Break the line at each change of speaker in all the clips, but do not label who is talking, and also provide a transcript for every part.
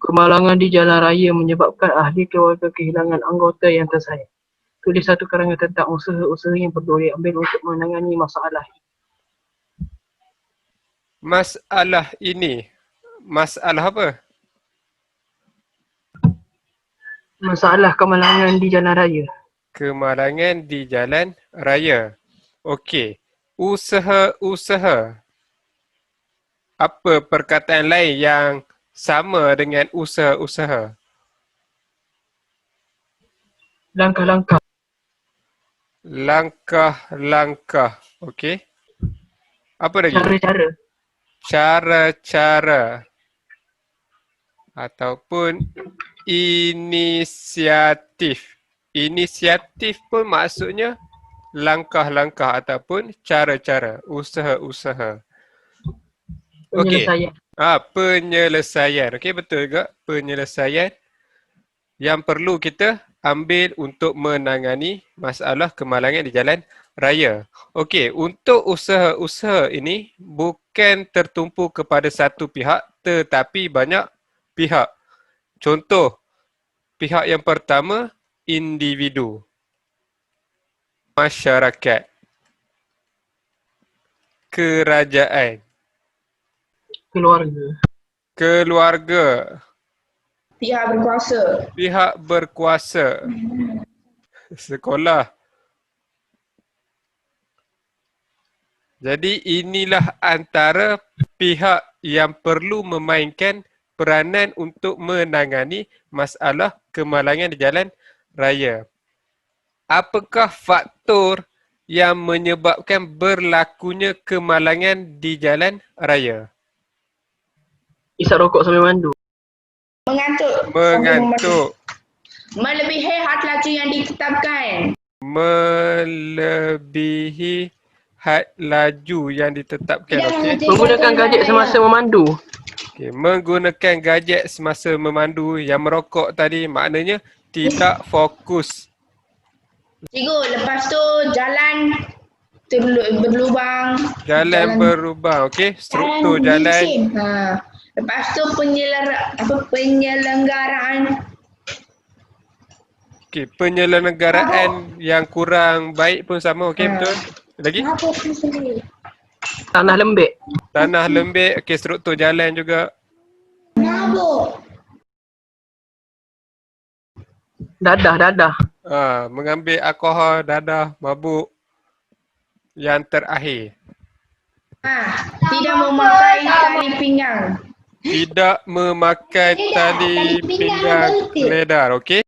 Kemalangan di jalan raya menyebabkan ahli keluarga kehilangan anggota yang tersayang. Tulis satu karangan tentang usaha-usaha yang perlu diambil untuk menangani masalah ini.
Masalah ini. Masalah apa?
Masalah kemalangan di jalan raya.
Kemalangan di jalan raya. Okey. Usaha-usaha. Apa perkataan lain yang sama dengan usaha-usaha?
Langkah-langkah.
Langkah-langkah. Okey. Apa lagi?
Cara-cara.
Cara-cara. Ataupun inisiatif. Inisiatif pun maksudnya langkah-langkah ataupun cara-cara, usaha-usaha. Okey.
Penyelesaian.
Penyelesaian. Okey, betul juga. Penyelesaian yang perlu kita ambil untuk menangani masalah kemalangan di jalan raya. Okey, untuk usaha-usaha ini bukan tertumpu kepada satu pihak tetapi banyak pihak. Contoh, pihak yang pertama, individu, masyarakat, kerajaan,
Keluarga.
keluarga,
Pihak berkuasa.
pihak berkuasa, sekolah. Jadi inilah antara pihak yang perlu memainkan peranan untuk menangani masalah kemalangan di jalan raya. Apakah faktor yang menyebabkan berlakunya kemalangan di jalan raya?
Isap rokok sambil mandu.
Mengantuk.
Mengantuk,
Melebihi had laju yang ditetapkan.
melebihi had laju yang ditetapkan. Okey.
Menggunakan gadget semasa memandu.
Okay. Menggunakan gadget semasa memandu. Yang merokok tadi maknanya tidak fokus.
Cikgu, lepas tu jalan berlubang.
Jalan berubah. Okey. Struktur jalan.
licin. Lepas tu penyelenggaraan.
Okey. Penyelenggaraan yang kurang baik pun sama. Okey, betul. Lagi?
Tanah lembek.
Tanah lembek. Okey, struktur jalan juga.
Dadah.
Mengambil alkohol, dadah, mabuk. Yang terakhir.
Tidak memakai tali pinggang.
Tidak memakai tali pinggang lebar, okey?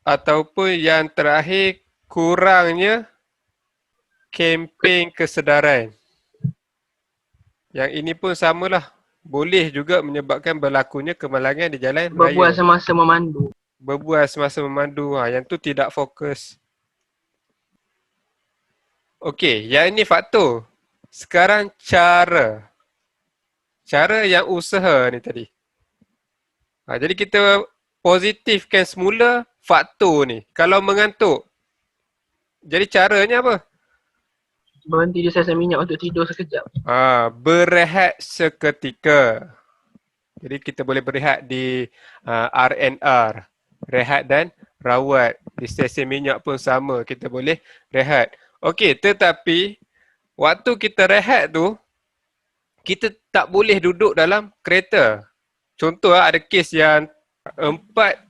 Ataupun yang terakhir, kurangnya kempen kesedaran. Yang ini pun samalah. Boleh juga menyebabkan berlakunya kemalangan di jalan
Berbual
raya.
semasa memandu.
Berbual semasa memandu. Yang tu tidak fokus. Okey, yang ini faktor. Sekarang cara. Cara yang usaha ni tadi. Jadi kita positifkan semula faktor ni. Kalau mengantuk, jadi caranya apa?
Berhenti di sesi minyak untuk tidur sekejap.
Berehat seketika. Jadi kita boleh berehat di R&R. Rehat dan rawat. Di stesen minyak pun sama. Kita boleh rehat. Okey, tetapi waktu kita rehat tu, kita tak boleh duduk dalam kereta. Contoh ada kes yang 4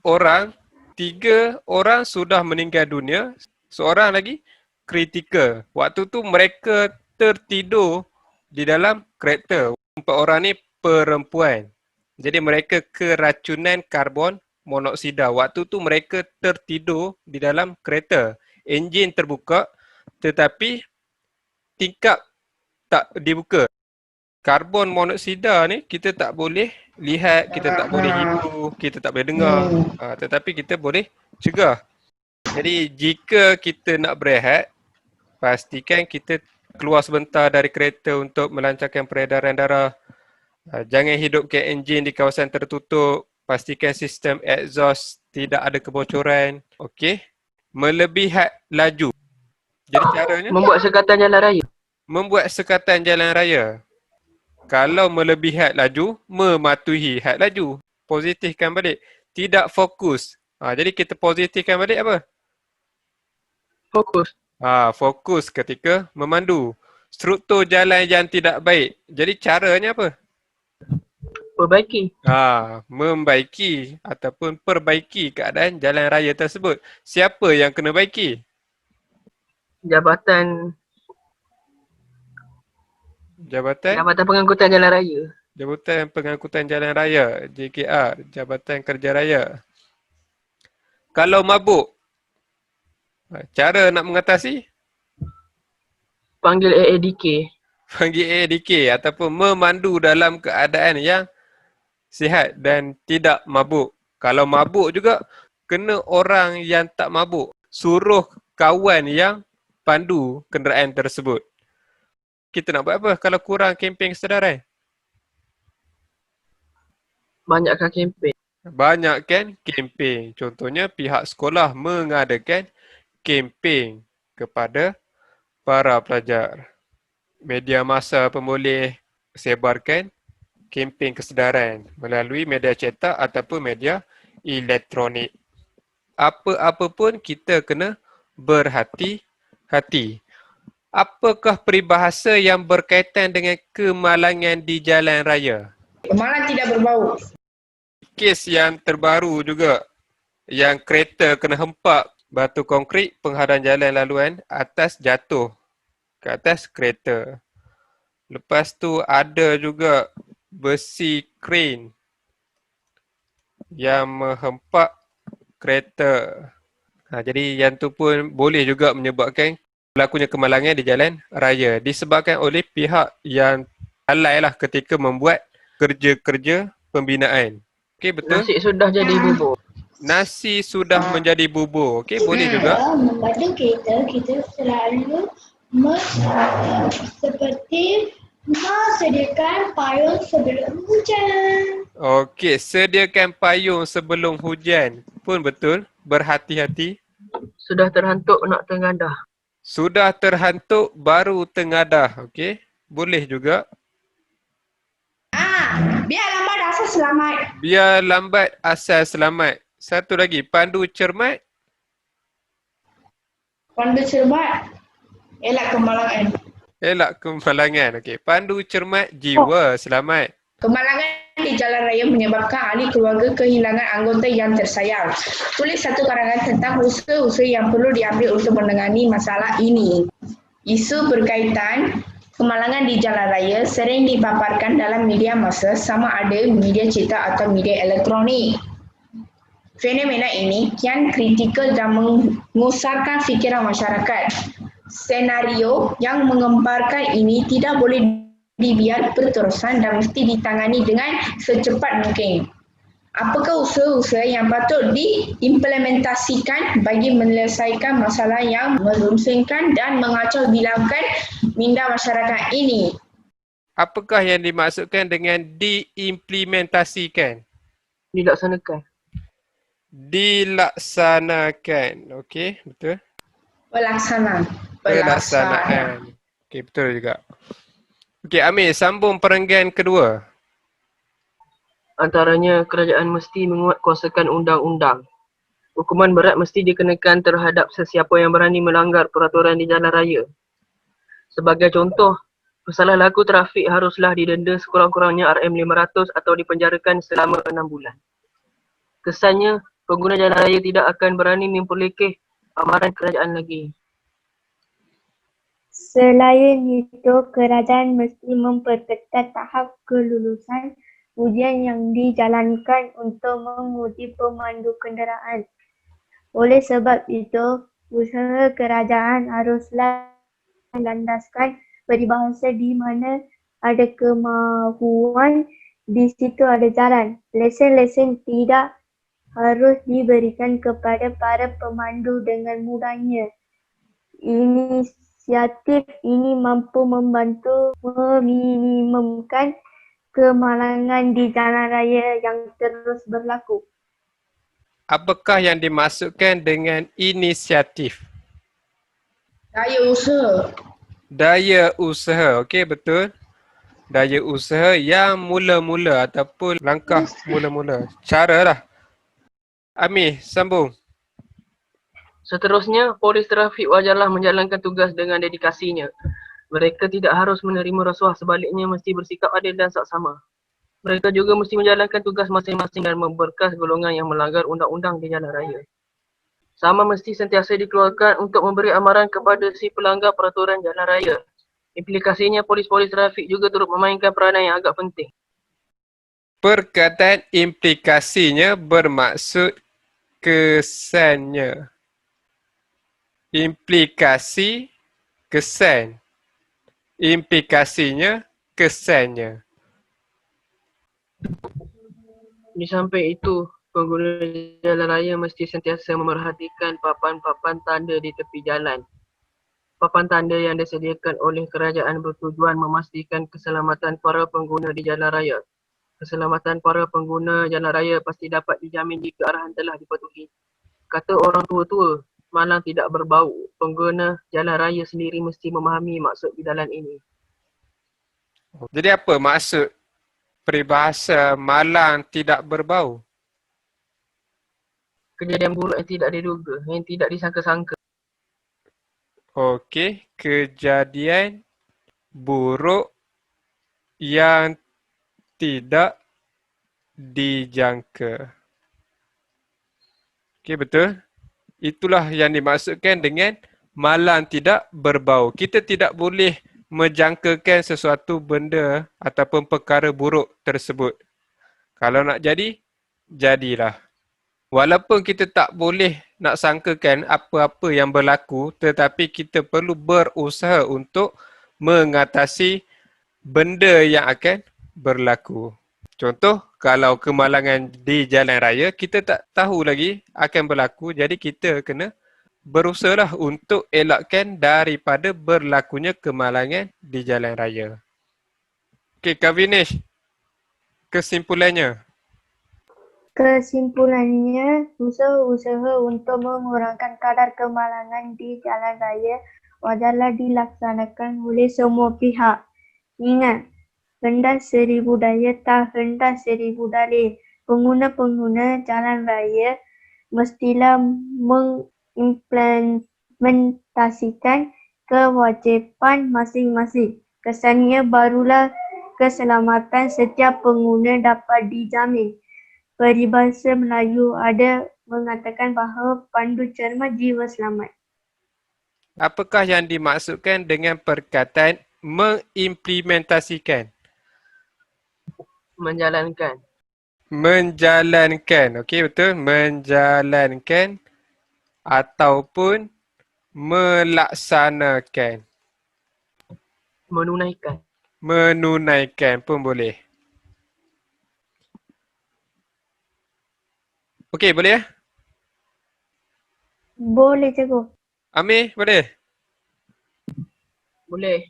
orang, 3 orang sudah meninggal dunia, seorang lagi kritikal. Waktu tu mereka tertidur di dalam kereta. 4 orang ni perempuan. Jadi mereka keracunan karbon monoksida. Waktu tu mereka tertidur di dalam kereta. Enjin terbuka tetapi tingkap tak dibuka. Karbon monoksida ni kita tak boleh lihat, kita tak boleh hidu, kita tak boleh dengar. Tetapi kita boleh cegah. Jadi jika kita nak berehat, pastikan kita keluar sebentar dari kereta untuk melancarkan peredaran darah. Jangan hidupkan enjin di kawasan tertutup. Pastikan sistem exhaust tidak ada kebocoran. Okey. Melebihi laju. Jadi caranya?
Membuat sekatan jalan raya.
Membuat sekatan jalan raya. Kalau melebihi had laju, mematuhi had laju. positifkan balik. Tidak fokus. Jadi kita positifkan balik apa?
Fokus.
Fokus ketika memandu. Struktur jalan yang tidak baik. Jadi caranya apa?
Perbaiki.
Membaiki ataupun perbaiki keadaan jalan raya tersebut. Siapa yang kena baiki?
Jabatan Pengangkutan Jalan Raya.
Jabatan Pengangkutan Jalan Raya, JKR, Jabatan Kerja Raya. Kalau mabuk, cara nak mengatasi?
Panggil AADK.
Panggil AADK ataupun memandu dalam keadaan yang sihat dan tidak mabuk. Kalau mabuk juga, kena orang yang tak mabuk. Suruh kawan yang pandu kenderaan tersebut. Kita nak buat apa kalau kurang kempen kesedaran?
Banyakkan kempen.
Banyak kan kempen. Contohnya pihak sekolah mengadakan kempen kepada para pelajar. Media massa pun boleh sebarkan kempen kesedaran melalui media cetak ataupun media elektronik. Apa-apa pun kita kena berhati-hati. Apakah peribahasa yang berkaitan dengan kemalangan di jalan raya?
Kemalangan tidak berbau.
Kes yang terbaru juga, yang kereta kena hempak batu konkrit penghadang jalan laluan atas jatuh ke atas kereta. Lepas tu ada juga besi kren yang menghempak kereta. Jadi yang tu pun boleh juga menyebabkan berlakunya kemalangan di jalan raya disebabkan oleh pihak yang lalai lah ketika membuat kerja-kerja pembinaan. Okey, betul?
Nasi sudah jadi bubur.
Nasi sudah menjadi bubur. Okey, boleh juga.
Membantu kita selalu seperti sediakan payung sebelum hujan.
Okey, sediakan payung sebelum hujan. Pun betul. Berhati-hati.
Sudah terhantuk nak tengadah.
Sudah terhantuk baru tengadah. Okey, boleh juga.
Biar lambat asal selamat.
Biar lambat asal selamat. Satu lagi, pandu cermat.
Pandu cermat, elak kemalangan.
Elak kemalangan. Okey, pandu cermat, jiwa selamat.
Kemalangan di jalan raya menyebabkan ahli keluarga kehilangan anggota yang tersayang. Tulis satu karangan tentang usaha-usaha yang perlu diambil untuk menangani masalah ini. Isu berkaitan kemalangan di jalan raya sering dipaparkan dalam media massa sama ada media cetak atau media elektronik. Fenomena ini kian kritikal dan mengusarkan fikiran masyarakat. Senario yang mengembarkan ini tidak boleh dibiar berterusan dan mesti ditangani dengan secepat mungkin. Apakah usaha-usaha yang patut diimplementasikan bagi menyelesaikan masalah yang merunsingkan dan mengacau bilangkan minda masyarakat ini?
Apakah yang dimaksudkan dengan diimplementasikan?
Dilaksanakan.
Dilaksanakan. Okey, betul.
Pelaksanaan.
Okey, betul juga. Okey, Amir, sambung perenggan kedua.
Antaranya, kerajaan mesti menguatkuasakan undang-undang. Hukuman berat mesti dikenakan terhadap sesiapa yang berani melanggar peraturan di jalan raya. Sebagai contoh, pesalah laku trafik haruslah didenda sekurang-kurangnya RM500 atau dipenjarakan selama 6 bulan. Kesannya, pengguna jalan raya tidak akan berani memperlekeh amaran kerajaan lagi.
Selain itu, kerajaan mesti memperketat tahap kelulusan ujian yang dijalankan untuk menguji pemandu kenderaan. Oleh sebab itu, usaha kerajaan haruslah landaskan peribahasa di mana ada kemahuan, di situ ada jalan. Lesen-lesen tidak harus diberikan kepada para pemandu dengan mudahnya. Inisiatif ini mampu membantu meminimumkan kemalangan di jalan raya yang terus berlaku.
Apakah yang dimaksudkan dengan inisiatif?
Daya usaha.
Daya usaha. Okey, betul. daya usaha yang mula-mula ataupun langkah mula-mula. Cara lah. Amir, sambung.
Seterusnya, polis trafik wajarlah menjalankan tugas dengan dedikasinya. Mereka tidak harus menerima rasuah, sebaliknya mesti bersikap adil dan saksama. Mereka juga mesti menjalankan tugas masing-masing dan memberkas golongan yang melanggar undang-undang di jalan raya. Sama mesti sentiasa dikeluarkan untuk memberi amaran kepada si pelanggar peraturan jalan raya. Implikasinya, polis-polis trafik juga turut memainkan peranan yang agak penting.
Perkataan implikasinya bermaksud kesannya. Implikasi, kesan. Implikasinya, kesannya.
Di samping itu, pengguna jalan raya mesti sentiasa memerhatikan papan-papan tanda di tepi jalan. Papan tanda yang disediakan oleh kerajaan bertujuan memastikan keselamatan para pengguna di jalan raya. Keselamatan para pengguna jalan raya pasti dapat dijamin jika arahan telah dipatuhi. Kata orang tua-tua, malang tidak berbau. Pengguna jalan raya sendiri mesti memahami maksud di dalam ini.
Jadi apa maksud peribahasa malang tidak berbau?
Kejadian buruk yang tidak diduga, yang tidak disangka-sangka.
Okey, kejadian buruk yang tidak dijangka. Okey, betul. Itulah yang dimaksudkan dengan malang tidak berbau. Kita tidak boleh menjangkakan sesuatu benda ataupun perkara buruk tersebut. Kalau nak jadi, jadilah. Walaupun kita tak boleh nak sangkakan apa-apa yang berlaku, tetapi kita perlu berusaha untuk mengatasi benda yang akan berlaku. Contoh, kalau kemalangan di jalan raya, kita tak tahu lagi akan berlaku, jadi kita kena berusahalah untuk elakkan daripada berlakunya kemalangan di jalan raya. Okey, Kak Vinesh, kesimpulannya.
Kesimpulannya, usaha-usaha untuk mengurangkan kadar kemalangan di jalan raya wajarlah dilaksanakan oleh semua pihak. Ingat, hendak seribu daya tak hendak seribu dalih. Pengguna-pengguna jalan raya mestilah mengimplementasikan kewajipan masing-masing. Kesannya barulah keselamatan setiap pengguna dapat dijamin. Peribahasa Melayu ada mengatakan bahawa pandu cermat jiwa selamat.
Apakah yang dimaksudkan dengan perkataan mengimplementasikan?
Menjalankan.
Menjalankan. Okey, betul. Menjalankan ataupun melaksanakan.
Menunaikan.
Menunaikan pun boleh. Okey, boleh ya?
Boleh, Cikgu.
Amir, boleh?
Boleh.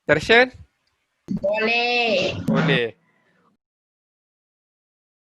Darshan?
Boleh.
Boleh.